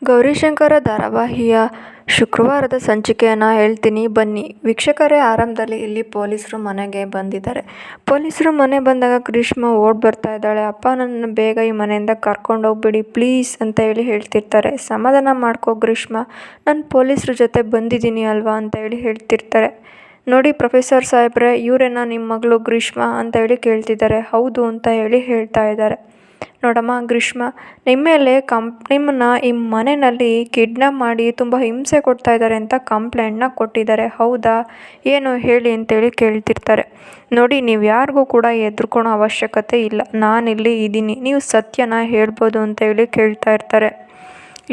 ಗೌರಿಶಂಕರ ಧಾರಾವಾಹಿಯ ಶುಕ್ರವಾರದ ಸಂಚಿಕೆಯನ್ನು ಹೇಳ್ತೀನಿ ಬನ್ನಿ ವೀಕ್ಷಕರೇ. ಆರಂಭದಲ್ಲಿ ಇಲ್ಲಿ ಪೊಲೀಸರು ಮನೆಗೆ ಬಂದಿದ್ದಾರೆ. ಪೊಲೀಸರು ಮನೆ ಬಂದಾಗ ಗ್ರೀಷ್ಮ ಓಡ್ ಬರ್ತಾ ಇದ್ದಾಳೆ. ಅಪ್ಪ, ನನ್ನ ಬೇಗ ಈ ಮನೆಯಿಂದ ಕರ್ಕೊಂಡೋಗ್ಬಿಡಿ ಪ್ಲೀಸ್ ಅಂತ ಹೇಳ್ತಿರ್ತಾರೆ. ಸಮಾಧಾನ ಮಾಡ್ಕೋ ಗ್ರೀಷ್ಮ, ನಾನು ಪೊಲೀಸ್ರ ಜೊತೆ ಬಂದಿದ್ದೀನಿ ಅಲ್ವಾ ಅಂತ ಹೇಳ್ತಿರ್ತಾರೆ. ನೋಡಿ ಪ್ರೊಫೆಸರ್ ಸಾಹೇಬ್ರೆ, ಇವರೇನಾ ನಿಮ್ಮ ಮಗಳು ಗ್ರೀಷ್ಮ ಅಂತ ಕೇಳ್ತಿದ್ದಾರೆ. ಹೌದು ಅಂತ ಹೇಳ್ತಾ ಇದ್ದಾರೆ. ನೋಡಮ್ಮ ಗ್ರೀಷ್ಮ, ನಿಮ್ಮನ್ನ ಈ ಮನೆಯಲ್ಲಿ ಕಿಡ್ನಾಪ್ ಮಾಡಿ ತುಂಬ ಹಿಂಸೆ ಕೊಡ್ತಾ ಇದ್ದಾರೆ ಅಂತ ಕಂಪ್ಲೇಂಟ್ನ ಕೊಟ್ಟಿದ್ದಾರೆ. ಹೌದಾ, ಏನು ಹೇಳಿ ಅಂತೇಳಿ ಕೇಳ್ತಿರ್ತಾರೆ. ನೋಡಿ, ನೀವು ಯಾರಿಗೂ ಕೂಡ ಹೆದರ್ಕೊಳೋ ಅವಶ್ಯಕತೆ ಇಲ್ಲ. ನಾನಿಲ್ಲಿ ಇದ್ದೀನಿ, ನೀವು ಸತ್ಯನ ಹೇಳ್ಬೋದು ಅಂತ ಕೇಳ್ತಾ ಇರ್ತಾರೆ.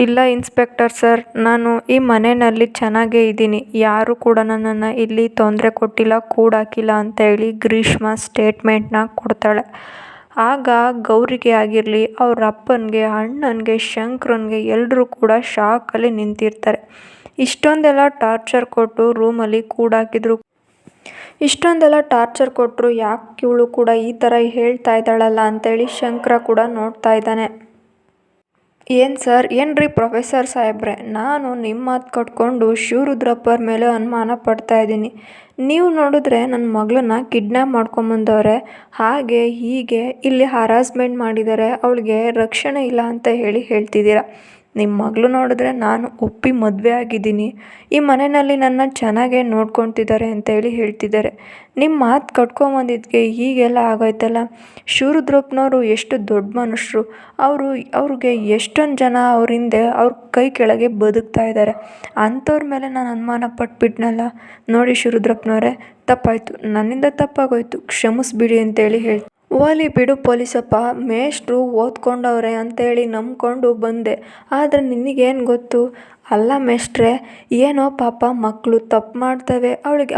ಇಲ್ಲ ಇನ್ಸ್ಪೆಕ್ಟರ್ ಸರ್, ನಾನು ಈ ಮನೆಯಲ್ಲಿ ಚೆನ್ನಾಗೇ ಇದ್ದೀನಿ, ಯಾರೂ ಕೂಡ ನನ್ನನ್ನು ಇಲ್ಲಿ ತೊಂದರೆ ಕೊಟ್ಟಿಲ್ಲ, ಕೂಡಾಕಿಲ್ಲ ಅಂತ ಗ್ರೀಷ್ಮ ಸ್ಟೇಟ್ಮೆಂಟ್ನ ಕೊಡ್ತಾಳೆ. ಆಗ ಗೌರಿಗೆ ಆಗಿರಲಿ, ಅವ್ರ ಅಪ್ಪನಿಗೆ, ಅಣ್ಣನಿಗೆ, ಶಂಕರನ್ಗೆ ಎಲ್ಲರೂ ಕೂಡ ಶಾಕಲ್ಲಿ ನಿಂತಿರ್ತಾರೆ. ಇಷ್ಟೊಂದೆಲ್ಲ ಟಾರ್ಚರ್ ಕೊಟ್ಟು ರೂಮಲ್ಲಿ ಕೂಡಾಕಿದ್ರು, ಇಷ್ಟೊಂದೆಲ್ಲ ಟಾರ್ಚರ್ ಕೊಟ್ಟರು, ಯಾಕೆ ಇವಳು ಕೂಡ ಈ ಥರ ಹೇಳ್ತಾ ಇದ್ದಾಳಲ್ಲ ಅಂತೇಳಿ ಶಂಕರ ಕೂಡ ನೋಡ್ತಾ ಇದ್ದಾನೆ. ಏನು ಸರ್, ಏನ್ರಿ ಪ್ರೊಫೆಸರ್ ಸಾಹೇಬ್ರೆ, ನಾನು ನಿಮ್ಮ ಮಾತು ಕಟ್ಕೊಂಡು ಶಿವರುದ್ರಪ್ಪರ ಮೇಲೆ ಅನುಮಾನ ಪಡ್ತಾ ಇದ್ದೀನಿ. ನೀವು ನೋಡಿದ್ರೆ ನನ್ನ ಮಗಳನ್ನ ಕಿಡ್ನ್ಯಾಪ್ ಮಾಡ್ಕೊಂಬಂದವ್ರೆ, ಹಾಗೆ ಹೀಗೆ ಇಲ್ಲಿ ಹರಾಸ್ಮೆಂಟ್ ಮಾಡಿದ್ದಾರೆ, ಅವಳಿಗೆ ರಕ್ಷಣೆ ಇಲ್ಲ ಅಂತ ಹೇಳ್ತಿದ್ದೀರಾ. ನಿಮ್ಮ ಮಗಳು ನೋಡಿದ್ರೆ ನಾನು ಒಪ್ಪಿ ಮದುವೆ ಆಗಿದ್ದೀನಿ, ಈ ಮನೆಯಲ್ಲಿ ನನ್ನ ಚೆನ್ನಾಗೇ ನೋಡ್ಕೊತಿದ್ದಾರೆ ಅಂತ ಹೇಳ್ತಿದ್ದಾರೆ. ನಿಮ್ಮ ಮಾತು ಕಟ್ಕೊಂಬಂದಿದ್ದಕ್ಕೆ ಹೀಗೆಲ್ಲ ಆಗೋಯ್ತಲ್ಲ. ಶಿವರುದ್ರಪ್ಪನವರು ಎಷ್ಟು ದೊಡ್ಡ ಮನುಷ್ಯರು, ಅವ್ರಿಗೆ ಎಷ್ಟೊಂದು ಜನ ಅವ್ರ ಹಿಂದೆ ಅವ್ರ ಕೈ ಕೆಳಗೆ ಬದುಕ್ತಾ ಇದ್ದಾರೆ. ಅಂಥವ್ರ ಮೇಲೆ ನಾನು ಅನುಮಾನ ಪಟ್ಬಿಟ್ನಲ್ಲ. ನೋಡಿ ಶಿವರುದ್ರಪ್ಪನವರೇ, ತಪ್ಪಾಯಿತು, ನನ್ನಿಂದ ತಪ್ಪಾಗೋಯ್ತು, ಕ್ಷಮಿಸ್ಬಿಡಿ ಅಂತೇಳಿ ಓಲಿ ಬಿಡು ಪೊಲೀಸಪ್ಪ, ಮೇಷ್ಟ್ರು ಓದ್ಕೊಂಡವ್ರೆ ಅಂತೇಳಿ ನಂಬ್ಕೊಂಡು ಬಂದೆ, ಆದರೆ ನಿನಗೇನು ಗೊತ್ತು? ಅಲ್ಲ ಮೇಷ್ಟ್ರೆ, ಏನೋ ಪಾಪ ಮಕ್ಕಳು ತಪ್ಪು ಮಾಡ್ತವೆ,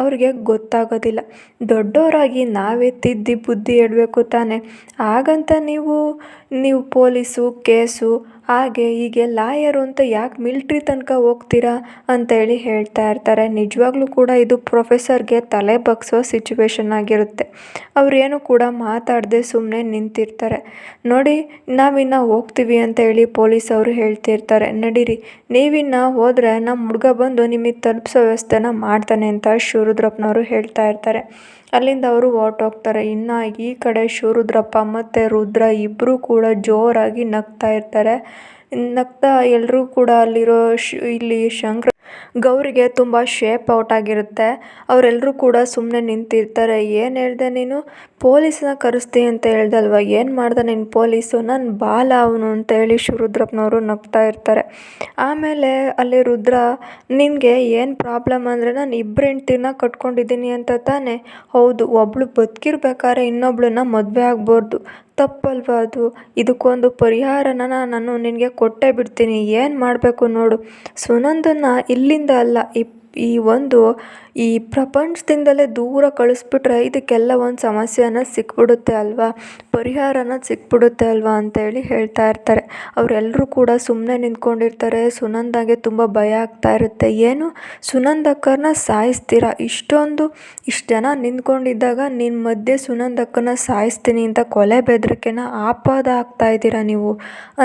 ಅವ್ರಿಗೆ ಗೊತ್ತಾಗೋದಿಲ್ಲ. ದೊಡ್ಡವರಾಗಿ ನಾವೇ ತಿದ್ದಿ ಬುದ್ಧಿ ಹೇಳಬೇಕು ತಾನೆ. ಹಾಗಂತ ನೀವು ಪೊಲೀಸು, ಕೇಸು, ಹಾಗೆ ಹೀಗೆ ಲಾಯರು ಅಂತ ಯಾಕೆ ಮಿಲ್ಟ್ರಿ ತನಕ ಹೋಗ್ತೀರಾ ಅಂತೇಳಿ ಹೇಳ್ತಾ ಇರ್ತಾರೆ. ನಿಜವಾಗ್ಲೂ ಕೂಡ ಇದು ಪ್ರೊಫೆಸರ್ಗೆ ತಲೆ ಬಗ್ಸೋ ಸಿಚುವೇಶನ್ ಆಗಿರುತ್ತೆ. ಅವರೇನು ಕೂಡ ಮಾತಾಡದೆ ಸುಮ್ಮನೆ ನಿಂತಿರ್ತಾರೆ. ನೋಡಿ, ನಾವಿನ್ನು ಹೋಗ್ತೀವಿ ಅಂತೇಳಿ ಪೊಲೀಸ್ ಅವರು ಹೇಳ್ತಿರ್ತಾರೆ. ನಡೀರಿ, ನೀವಿನ್ನು ಹೋದರೆ ನಮ್ಮ ಹುಡುಗ ಬಂದು ನಿಮಗೆ ತಲುಪಿಸೋ ವ್ಯವಸ್ಥೆನ ಮಾಡ್ತಾನೆ ಅಂತ ಶಿವರುದ್ರಪ್ಪನವರು ಹೇಳ್ತಾ ಇರ್ತಾರೆ. ಅಲ್ಲಿಂದ ಅವರು ಹೊರ್ಟೋಗ್ತಾರೆ. ಇನ್ನು ಈ ಕಡೆ ಶಿವರುದ್ರಪ್ಪ ಮತ್ತು ರುದ್ರ ಇಬ್ಬರೂ ಕೂಡ ಜೋರಾಗಿ ನಗ್ತಾ ಇರ್ತಾರೆ. ನಗ್ತಾ ಎಲ್ಲರೂ ಕೂಡ ಅಲ್ಲಿರೋ ಇಲ್ಲಿ ಗೌರಿಗೆ ತುಂಬ ಶೇಪ್ ಔಟ್ ಆಗಿರುತ್ತೆ. ಅವರೆಲ್ಲರೂ ಕೂಡ ಸುಮ್ಮನೆ ನಿಂತಿರ್ತಾರೆ. ಏನು ಹೇಳ್ದೆ ನೀನು? ಪೊಲೀಸನ್ನ ಕರೆಸ್ತೀನಿ ಅಂತ ಹೇಳ್ದಲ್ವ, ಏನು ಮಾಡ್ದೆ ನೀನು ಪೊಲೀಸು? ನನ್ನ ಬಾಲ ಅವನು ಅಂತ ಶಿವರುದ್ರಪ್ಪನವರು ನಗ್ತಾ ಇರ್ತಾರೆ. ಆಮೇಲೆ ಅಲ್ಲಿ ರುದ್ರ, ನಿನಗೆ ಏನು ಪ್ರಾಬ್ಲಮ್ ಅಂದರೆ ನಾನು ಇಬ್ಬರು ಹೆಂಡ್ತಿನ ಕಟ್ಕೊಂಡಿದ್ದೀನಿ ಅಂತ ತಾನೆ? ಹೌದು, ಒಬ್ಳು ಬದುಕಿರ್ಬೇಕಾದ್ರೆ ಇನ್ನೊಬ್ಳನ್ನ ಮದುವೆ ಆಗ್ಬಾರ್ದು, ತಪ್ಪಲ್ವಾ ಅದು? ಇದಕ್ಕೊಂದು ಪರಿಹಾರನ ನಾನು ನಿನಗೆ ಕೊಟ್ಟೇ ಬಿಡ್ತೀನಿ. ಏನು ಮಾಡಬೇಕು ನೋಡು. ಸುನಂದನ್ನು ಇಲ್ಲಿಂದ ಅಲ್ಲ, ಈ ಪ್ರಪಂಚದಿಂದಲೇ ದೂರ ಕಳಿಸ್ಬಿಟ್ರೆ ಇದಕ್ಕೆಲ್ಲ ಒಂದು ಸಮಸ್ಯೆನ ಸಿಕ್ಬಿಡುತ್ತೆ ಅಲ್ವಾ, ಪರಿಹಾರನ ಸಿಕ್ಬಿಡುತ್ತೆ ಅಲ್ವಾ ಅಂತೇಳಿ ಹೇಳ್ತಾ ಇರ್ತಾರೆ. ಅವರೆಲ್ಲರೂ ಕೂಡ ಸುಮ್ಮನೆ ನಿಂತ್ಕೊಂಡಿರ್ತಾರೆ. ಸುನಂದಾಗೆ ತುಂಬ ಭಯ ಆಗ್ತಾ ಇರುತ್ತೆ. ಏನು, ಸುನಂದಕ್ಕನ ಸಾಯಿಸ್ತೀರಾ? ಇಷ್ಟು ಜನ ನಿಂತ್ಕೊಂಡಿದ್ದಾಗ ನಿನ್ನ ಮಧ್ಯೆ ಸುನಂದಕ್ಕನ ಸಾಯಿಸ್ತೀನಿ ಅಂತ ಕೊಲೆ ಬೆದರಿಕೆನ ಆಪಾದ ಆಗ್ತಾ ಇದ್ದೀರಾ ನೀವು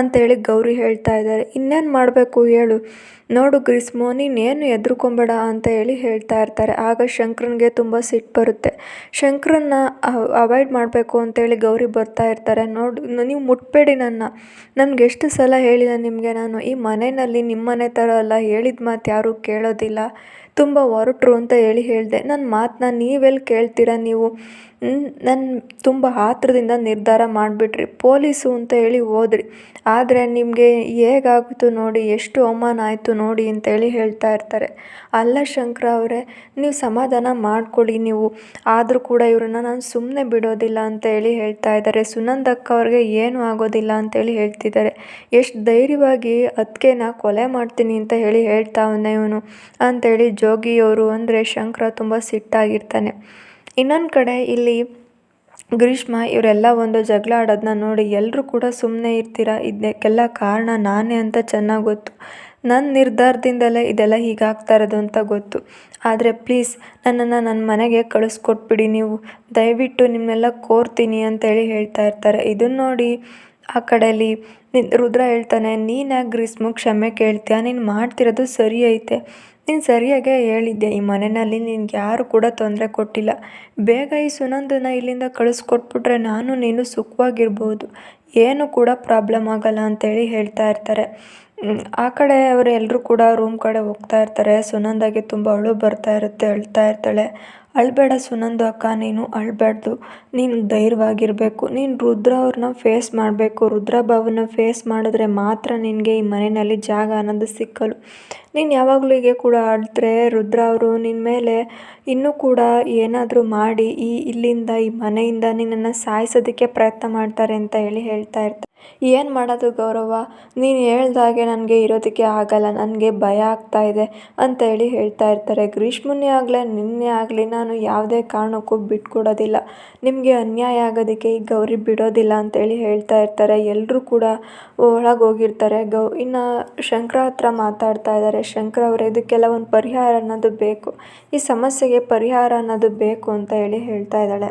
ಅಂತೇಳಿ ಗೌರಿ ಹೇಳ್ತಾ ಇದ್ದಾರೆ. ಇನ್ನೇನು ಮಾಡಬೇಕು ಹೇಳು? ನೋಡು ಗ್ರೀಷ್ಮ, ನೀನೇನು ಹೆದರ್ಕೊಂಬೇಡ ಅಂತ ಹೇಳ್ತಾ ಇರ್ತಾರೆ. ಆಗ ಶಂಕರನ್ಗೆ ತುಂಬ ಸಿಟ್ಟು ಬರುತ್ತೆ. ಶಂಕರನ್ನ ಅವಾಯ್ಡ್ ಮಾಡಬೇಕು ಅಂತೇಳಿ ಗೌರಿ ಬರ್ತಾ ಇರ್ತಾರೆ. ನೀವು ಮುಟ್ಬೇಡಿ ನನಗೆ ಎಷ್ಟು ಸಲ ಹೇಳಿದೆ ನಿಮಗೆ, ನಾನು ಈ ಮನೆಯಲ್ಲಿ ನಿಮ್ಮ ಮನೆ ಥರ ಅಲ್ಲ, ಹೇಳಿದ ಮಾತು ಯಾರೂ ಕೇಳೋದಿಲ್ಲ, ತುಂಬ ಹೊರಟ್ರು ಅಂತ ಹೇಳಿದೆ. ನನ್ನ ಮಾತನ್ನ ನೀವೆಲ್ಲಿ ಕೇಳ್ತೀರಾ ನೀವು? ನನ್ನ ತುಂಬ ಆತ್ರದಿಂದ ನಿರ್ಧಾರ ಮಾಡಿಬಿಟ್ರಿ, ಪೊಲೀಸು ಅಂತ ಹೋದ್ರಿ, ಆದರೆ ನಿಮಗೆ ಹೇಗಾಗುತ್ತೋ ನೋಡಿ, ಎಷ್ಟು ಅವಮಾನ ಆಯಿತು ನೋಡಿ ಅಂತೇಳಿ ಹೇಳ್ತಾ ಇರ್ತಾರೆ. ಅಲ್ಲ ಶಂಕರ ಅವರೇ, ನೀವು ಸಮಾಧಾನ ಮಾಡ್ಕೊಳ್ಳಿ ನೀವು, ಆದರೂ ಕೂಡ ಇವ್ರನ್ನ ನಾನು ಸುಮ್ಮನೆ ಬಿಡೋದಿಲ್ಲ ಅಂತ ಹೇಳ್ತಾ ಇದ್ದಾರೆ. ಸುನಂದಕ್ಕ ಅವ್ರಿಗೆ ಏನೂ ಆಗೋದಿಲ್ಲ ಅಂತೇಳಿ ಹೇಳ್ತಿದ್ದಾರೆ. ಎಷ್ಟು ಧೈರ್ಯವಾಗಿ ಅದಕ್ಕೆನ ಕೊಲೆ ಮಾಡ್ತೀನಿ ಅಂತ ಹೇಳ್ತಾವನೆ ಇವನು ಅಂತೇಳಿ ಜೋಗಿಯವರು ಅಂದರೆ ಶಂಕರ ತುಂಬ ಸಿಟ್ಟಾಗಿರ್ತಾನೆ. ಇನ್ನೊಂದು ಕಡೆ ಇಲ್ಲಿ ಗ್ರೀಷ್ಮ ಇವರೆಲ್ಲ ಒಂದು ಜಗಳ ಆಡೋದನ್ನ ನೋಡಿ ಎಲ್ಲರೂ ಕೂಡ ಸುಮ್ಮನೆ ಇರ್ತೀರಾ, ಇದಕ್ಕೆಲ್ಲ ಕಾರಣ ನಾನೇ ಅಂತ ಚೆನ್ನಾಗಿ ಗೊತ್ತು, ನನ್ನ ನಿರ್ಧಾರದಿಂದಲೇ ಇದೆಲ್ಲ ಹೀಗಾಗ್ತಾ ಇರೋದು ಅಂತ ಗೊತ್ತು, ಆದರೆ ಪ್ಲೀಸ್ ನನ್ನನ್ನು ನನ್ನ ಮನೆಗೆ ಕಳಿಸ್ಕೊಟ್ಬಿಡಿ ನೀವು, ದಯವಿಟ್ಟು ನಿಮ್ಮನ್ನೆಲ್ಲ ಕೋರ್ತೀನಿ ಅಂತೇಳಿ ಹೇಳ್ತಾ ಇರ್ತಾರೆ. ಇದನ್ನು ನೋಡಿ ಆ ಕಡೆಯಲ್ಲಿ ರುದ್ರ ಹೇಳ್ತಾನೆ, ನೀನು ಯಾಕೆ ಗ್ರೀಷ್ಮ ಕ್ಷಮೆ ಕೇಳ್ತೀಯ, ನೀನು ಮಾಡ್ತಿರೋದು ಸರಿ ಐತೆ, ನೀನು ಸರಿಯಾಗೇ ಹೇಳಿದ್ದೆ, ಈ ಮನೆಯಲ್ಲಿ ನಿನ್ಗೆ ಯಾರು ಕೂಡ ತೊಂದರೆ ಕೊಟ್ಟಿಲ್ಲ, ಬೇಗ ಈ ಸುನಂದನ ಇಲ್ಲಿಂದ ಕಳಿಸ್ಕೊಟ್ಬಿಟ್ರೆ ನಾನು ನೀನು ಸುಖವಾಗಿರ್ಬೋದು, ಏನು ಕೂಡ ಪ್ರಾಬ್ಲಮ್ ಆಗಲ್ಲ ಅಂತೇಳಿ ಹೇಳ್ತಾ ಇರ್ತಾರೆ. ಆ ಕಡೆ ಅವರು ಎಲ್ಲರೂ ಕೂಡ ರೂಮ್ ಕಡೆ ಹೋಗ್ತಾ ಇರ್ತಾರೆ. ಸುನಂದಾಗೆ ತುಂಬ ಅಳು ಬರ್ತಾ ಇರುತ್ತೆ, ಅಳ್ತಾ ಇರ್ತಾಳೆ. ಅಳಬೇಡ ಸುನಂದು ಅಕ್ಕ, ನೀನು ಅಳಬಾರ್ದು, ನೀನು ಧೈರ್ಯವಾಗಿರಬೇಕು, ನೀನು ರುದ್ರ ಅವ್ರನ್ನ ಫೇಸ್ ಮಾಡಬೇಕು, ರುದ್ರ ಬಾವನ್ನ ಫೇಸ್ ಮಾಡಿದ್ರೆ ಮಾತ್ರ ನಿನಗೆ ಈ ಮನೆಯಲ್ಲಿ ಜಾಗ ಅನ್ನೋದು ಸಿಕ್ಕಲು. ನೀನು ಯಾವಾಗಲೂ ಹೀಗೆ ಕೂಡ ಅಳಿದ್ರೆ ರುದ್ರ ಅವರು ನಿನ್ನ ಮೇಲೆ ಇನ್ನೂ ಕೂಡ ಏನಾದರೂ ಮಾಡಿ ಇಲ್ಲಿಂದ ಈ ಮನೆಯಿಂದ ನಿನ್ನನ್ನು ಸಾಯಿಸೋದಕ್ಕೆ ಪ್ರಯತ್ನ ಮಾಡ್ತಾರೆ ಅಂತ ಹೇಳಿ ಹೇಳ್ತಾ ಇರ್ತಾರೆ. ಏನು ಮಾಡೋದು ಗೌರವ, ನೀನು ಹೇಳ್ದಾಗೆ ನನಗೆ ಇರೋದಕ್ಕೆ ಆಗಲ್ಲ, ನನಗೆ ಭಯ ಆಗ್ತಾ ಇದೆ ಅಂತ ಹೇಳಿ ಹೇಳ್ತಾ ಇರ್ತಾರೆ. ಗ್ರೀಷ್ಮನೇ ಆಗಲಿ ನಿನ್ನೆ ಆಗಲಿ ನಾನು ಯಾವುದೇ ಕಾರಣಕ್ಕೂ ಬಿಟ್ಕೊಡೋದಿಲ್ಲ, ನಿಮಗೆ ಅನ್ಯಾಯ ಆಗೋದಕ್ಕೆ ಈ ಗೌರಿ ಬಿಡೋದಿಲ್ಲ ಅಂತೇಳಿ ಹೇಳ್ತಾ ಇರ್ತಾರೆ. ಎಲ್ಲರೂ ಕೂಡ ಒಳಗೆ ಹೋಗಿರ್ತಾರೆ. ಇನ್ನು ಶಂಕರ ಹತ್ರ ಮಾತಾಡ್ತಾ ಇದ್ದಾರೆ. ಶಂಕರ ಅವರೇ, ಇದಕ್ಕೆಲ್ಲ ಒಂದು ಪರಿಹಾರ ಅನ್ನೋದು ಬೇಕು, ಈ ಸಮಸ್ಯೆಗೆ ಪರಿಹಾರ ಅನ್ನೋದು ಬೇಕು ಅಂತ ಹೇಳಿ ಹೇಳ್ತಾ ಇದ್ದಾಳೆ.